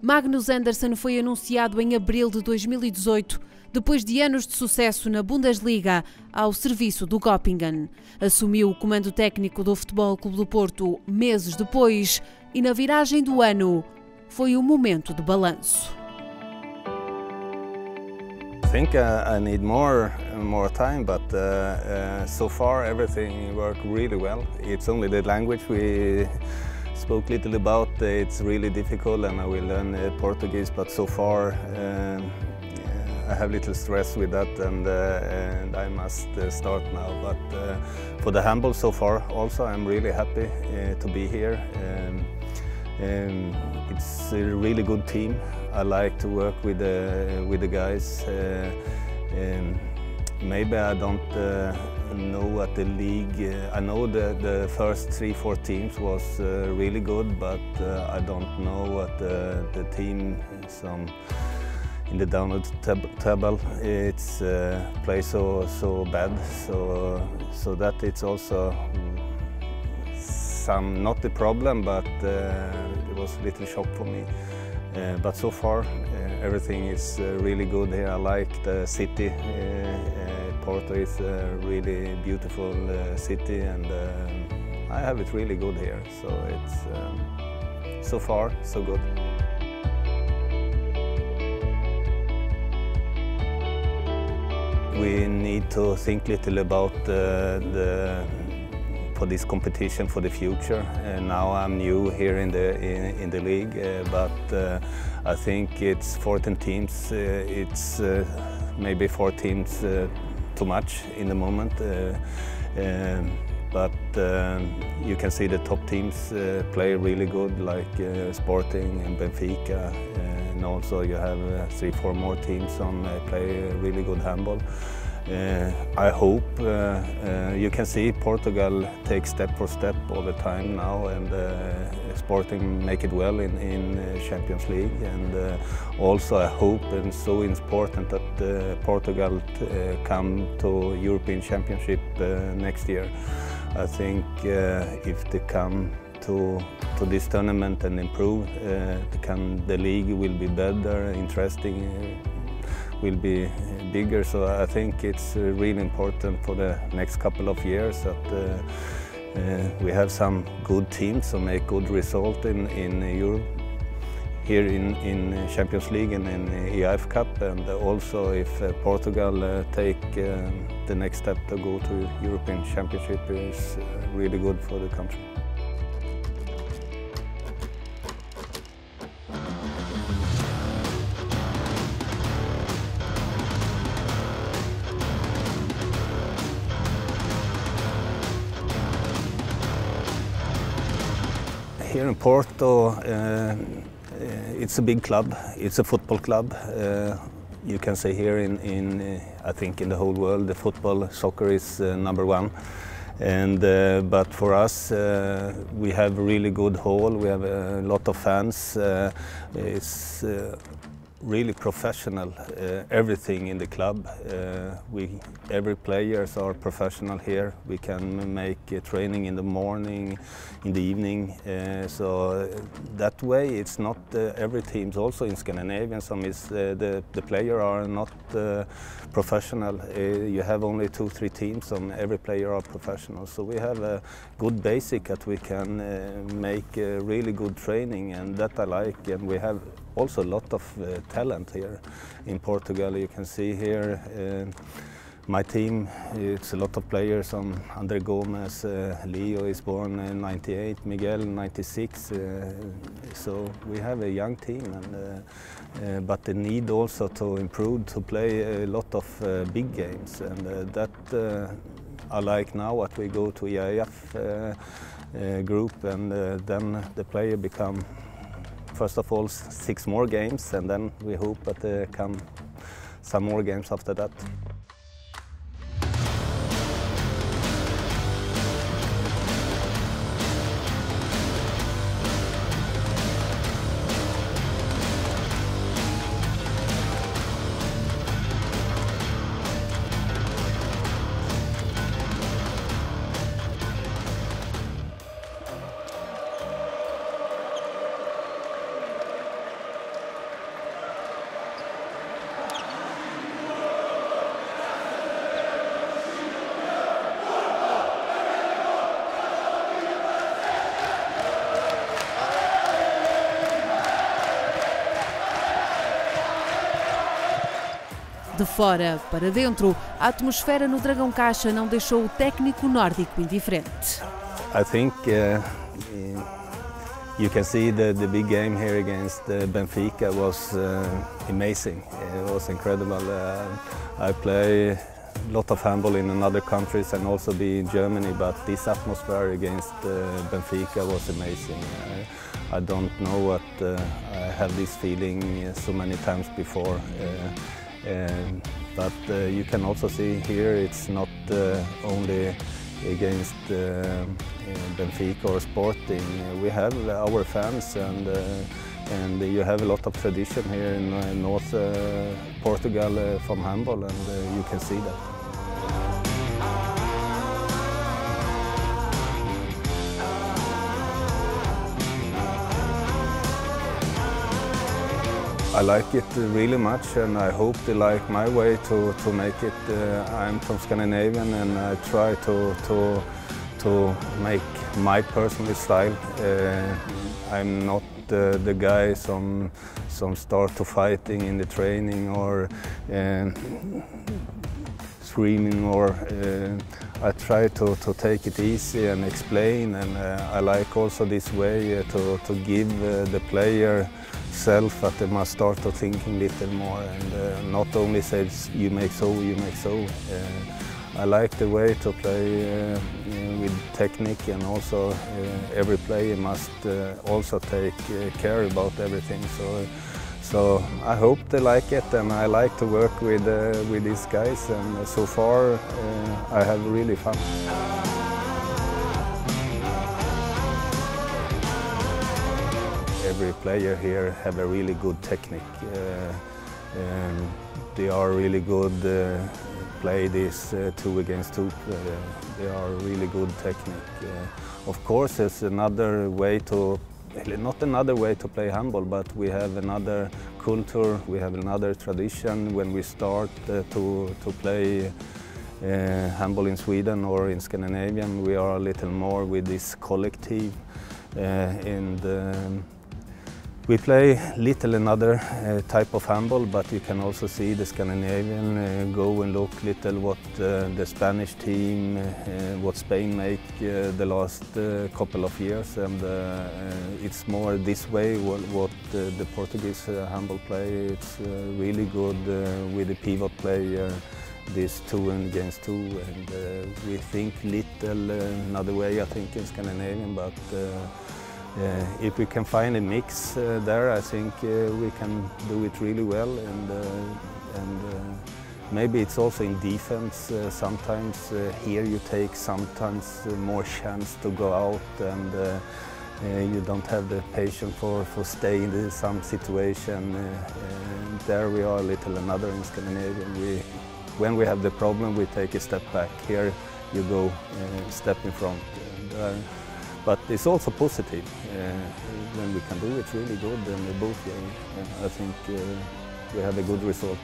Magnus Andersson foi anunciado em abril de 2018, depois de anos de sucesso na Bundesliga, ao serviço do Göppingen. Assumiu o comando técnico do Futebol Clube do Porto meses depois e, na viragem do ano, foi um momento de balanço. I think I need more time, but so far everything worked really well. It's only the language we spoke little about. It's really difficult, and I will learn Portuguese. But so far, I have little stress with that, and I must start now. But for the handball so far, also I'm really happy to be here. It's a really good team. I like to work with the guys. Maybe I don't know what the league. I know the first 3-4 teams was really good, but I don't know what the team in the downward table it's play so bad. So that it's also not the problem, but it was a little shock for me. But so far everything is really good here. I like the city. Porto is a really beautiful city, and I have it really good here. So it's so far so good. We need to think a little about for this competition for the future. Now I'm new here in the league, but I think it's 14 teams. It's maybe 4 teams too much in the moment. But you can see the top teams play really good, like Sporting and Benfica, and also you have 3-4 more teams on play really good handball. I hope you can see Portugal take step for step all the time now, and Sporting make it well in Champions League, and also I hope, and so important, that Portugal come to European Championship next year. I think if they come to this tournament and improve, the league will be better, interesting, will be bigger. So I think it's really important for the next couple of years that we have some good teams who make good result in Europe, here in Champions League and in EIF Cup, and also if Portugal take the next step to go to European Championship, is really good for the country. Here in Porto, it's a big club. It's a football club. You can say here I think in the whole world, the football, soccer is #1. And but for us, we have a really good hall. We have a lot of fans. It's really professional, everything in the club. Every players are professional here. We can make training in the morning, in the evening. So that way, it's not every teams. Also in Scandinavia, some is the player are not professional. You have only 2-3 teams, and every player are professional. So we have a good basic that we can make really good training, and that I like. And we have also a lot of talent here in Portugal. You can see here my team, it's a lot of players. André Gomes, Leo is born in '98, Miguel 96. So we have a young team, and but the need also to improve, to play a lot of big games, and that I like now what we go to EIF group, and then the player become, first of all, 6 more games, and then we hope that there come some more games after that. De fora para dentro, a atmosfera no Dragão Caixa não deixou o técnico nórdico indiferente. I think you can see the big game here against Benfica was amazing. It was incredible. I play a lot of handball in other countries and also be in Germany, but this atmosphere against Benfica was amazing. I don't know what I have this feeling so many times before. But you can also see here it's not only against Benfica or Sporting. We have our fans and you have a lot of tradition here in North Portugal from handball, and you can see that. I like it really much, and I hope they like my way to make it. I'm from Scandinavian, and I try to make my personal style. I'm not the guy some start to fighting in the training or screaming, or I try to take it easy and explain, and I like also this way to give the player self that they must start to thinking a little more, and not only say you make so, you make so. I like the way to play with technique, and also every player must also take care about everything. So I hope they like it, and I like to work with these guys, and so far I have really fun. Every player here have a really good technique. They are really good play this 2 against 2. They are really good technique. Of course, there's another way to, not another way to play handball, but we have another culture, we have another tradition when we start to play handball in Sweden or in Scandinavian. We are a little more with this collective, and we play little another type of handball, but you can also see the Scandinavian go and look little what the Spanish team, what Spain make the last couple of years, and it's more this way what the Portuguese handball play. It's really good with the pivot player, this 2 against 2, and we think little another way I think in Scandinavian, but if we can find a mix there, I think we can do it really well, and maybe it's also in defense. Sometimes here you take sometimes more chance to go out, and you don't have the patience for stay in some situation. There we are a little another in Scandinavia. When we have the problem, we take a step back. Here you go step in front. But it's also positive when we can do it really good, and both I think we have a good result.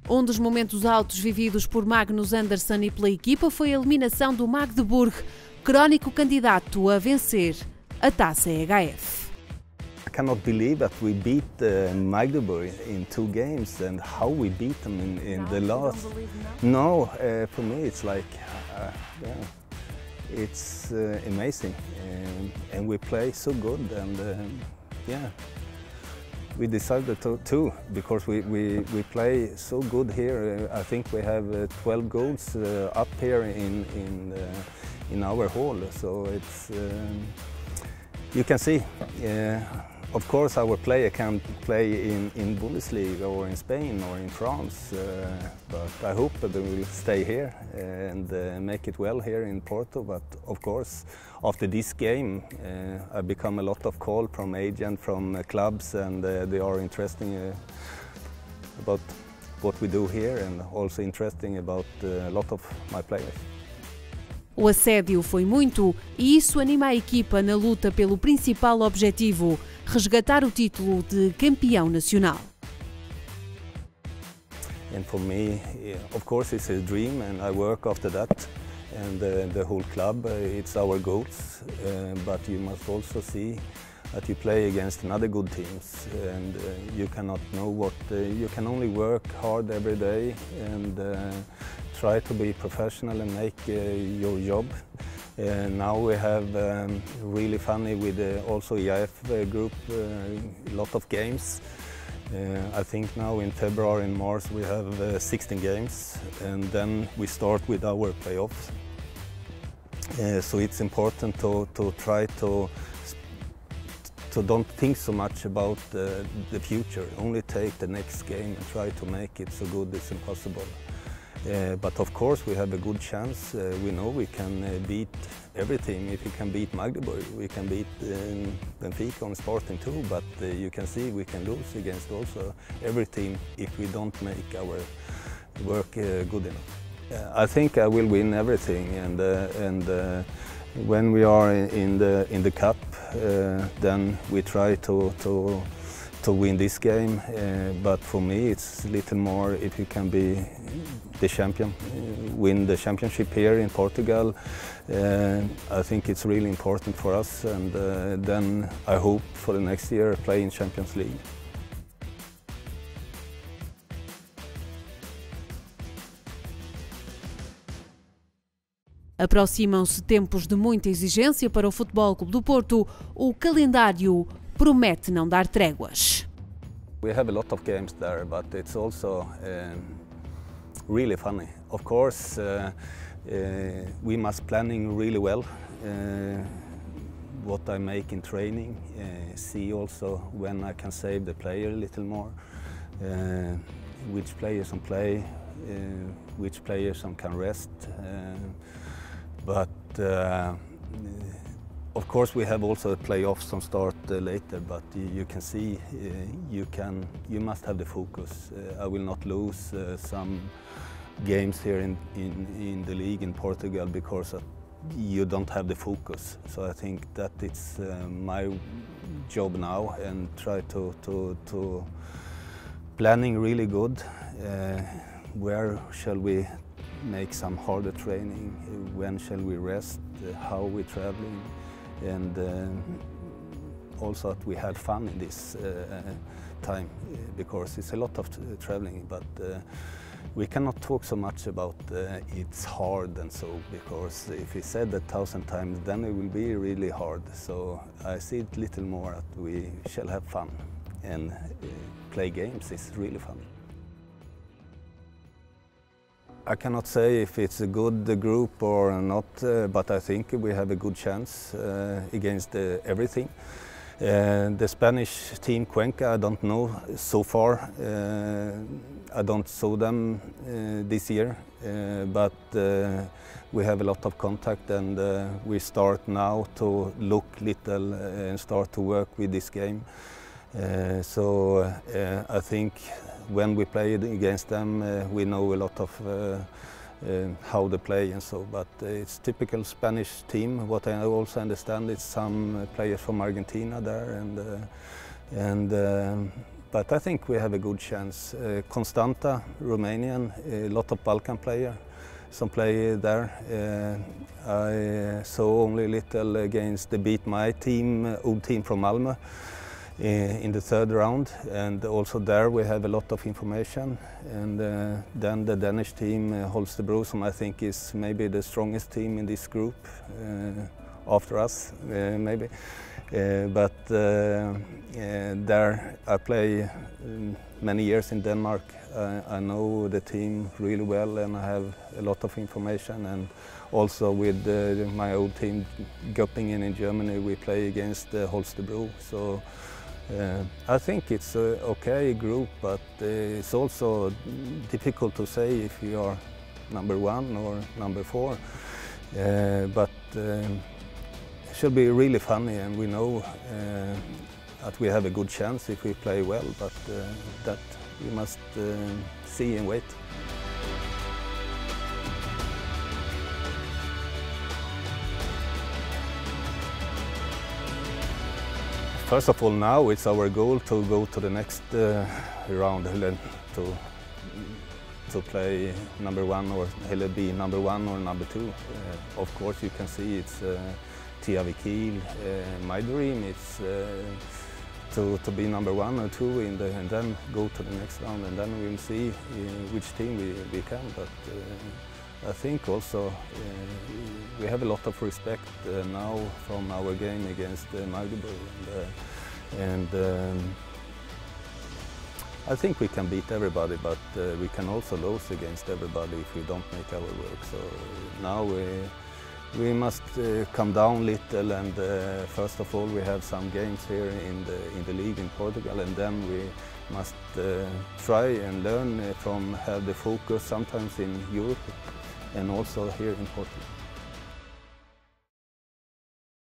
Um dos momentos altos vividos por Magnus Andersson e pela equipa foi a eliminação do Magdeburg, crónico candidato a vencer a Taça EHF. I cannot believe that we beat Magdeburg in 2 games, and how we beat them in the last. No, for me it's like, yeah, it's amazing, and we play so good, and yeah, we decided to because we play so good here. I think we have 12 goals up here in our hall, so it's you can see. Of course, our player can play in Bundesliga or in Spain or in France, but I hope that they will stay here and make it well here in Porto. But of course, after this game, I become a lot of call from agents, from clubs, and they are interesting about what we do here, and also interesting about a lot of my players. O assédio foi muito, e isso anima a equipa na luta pelo principal objetivo, resgatar o título de campeão nacional. And for me, of course, it's a dream, and I work after that. and the whole club. It's our goals, but you must also see that you play against another good teams, and you cannot know what you can only work hard every day and try to be professional and make your job. Now we have really funny with also EIF group, a lot of games. I think now in February and March we have 16 games, and then we start with our playoffs. So it's important to try to don't think so much about the future, only take the next game and try to make it so good as possible. But of course we have a good chance. We know we can beat every team. If we can beat Magdeburg, we can beat Benfica and Sporting too, but you can see we can lose against also every team if we don't make our work good enough. I think I will win everything, and when we are in the cup, then we try to win this game. But for me, it's a little more if you can be the champion, win the championship here in Portugal. I think it's really important for us, and then I hope for the next year play in Champions League. Aproximam-se tempos de muita exigência para o Futebol Clube do Porto. O calendário promete não dar tréguas. We have a lot of games there, but it's also really funny. Of course, we must planning really well what I make in training. See also when I can save the player a little more, which players can play, which players can rest. But of course we have also playoffs some start later, but you can see you must have the focus. I will not lose some games here in the league in Portugal because you don't have the focus. So I think that it's my job now, and try to planning really good. Where shall we make some harder training? When shall we rest? How we traveling? And also that we had fun in this time, because it's a lot of traveling, but we cannot talk so much about it's hard and so, because if we said that 1,000 times, then it will be really hard. So I see it little more that we shall have fun, and play games is really fun. I cannot say if it's a good group or not, but I think we have a good chance against everything. The Spanish team Cuenca, I don't know so far. I don't saw them this year, but we have a lot of contact, and we start now to look little and start to work with this game. So I think when we play against them, we know a lot of how they play and so. But it's typical Spanish team. What I also understand is some players from Argentina there, but I think we have a good chance. Constanta, Romanian, a lot of Balkan players, some play there. I saw only little against the beat my team, old team from Malmö, in the third round, and also there we have a lot of information. And then the Danish team, Holstebro, I think is maybe the strongest team in this group, after us, maybe. But there I play many years in Denmark. I know the team really well, and I have a lot of information. And also with my old team, Göppingen in Germany, we play against Holstebro. So I think it's an okay group, but it's also difficult to say if we are number 1 or number 4. But it should be really funny, and we know that we have a good chance if we play well, but that we must see and wait. First of all, now it's our goal to go to the next round, to to play number one or be number one or number two. Of course, you can see it's Kiel. My dream is to be number one or two and then go to the next round, and then we'll see which team we can. But I think also we have a lot of respect now from our game against Magdeburg, and I think we can beat everybody, but we can also lose against everybody if we don't make our work. So now we must come down a little, and first of all we have some games here in the league in Portugal, and then we must try and learn from have the focus sometimes in Europe and also here in Portugal.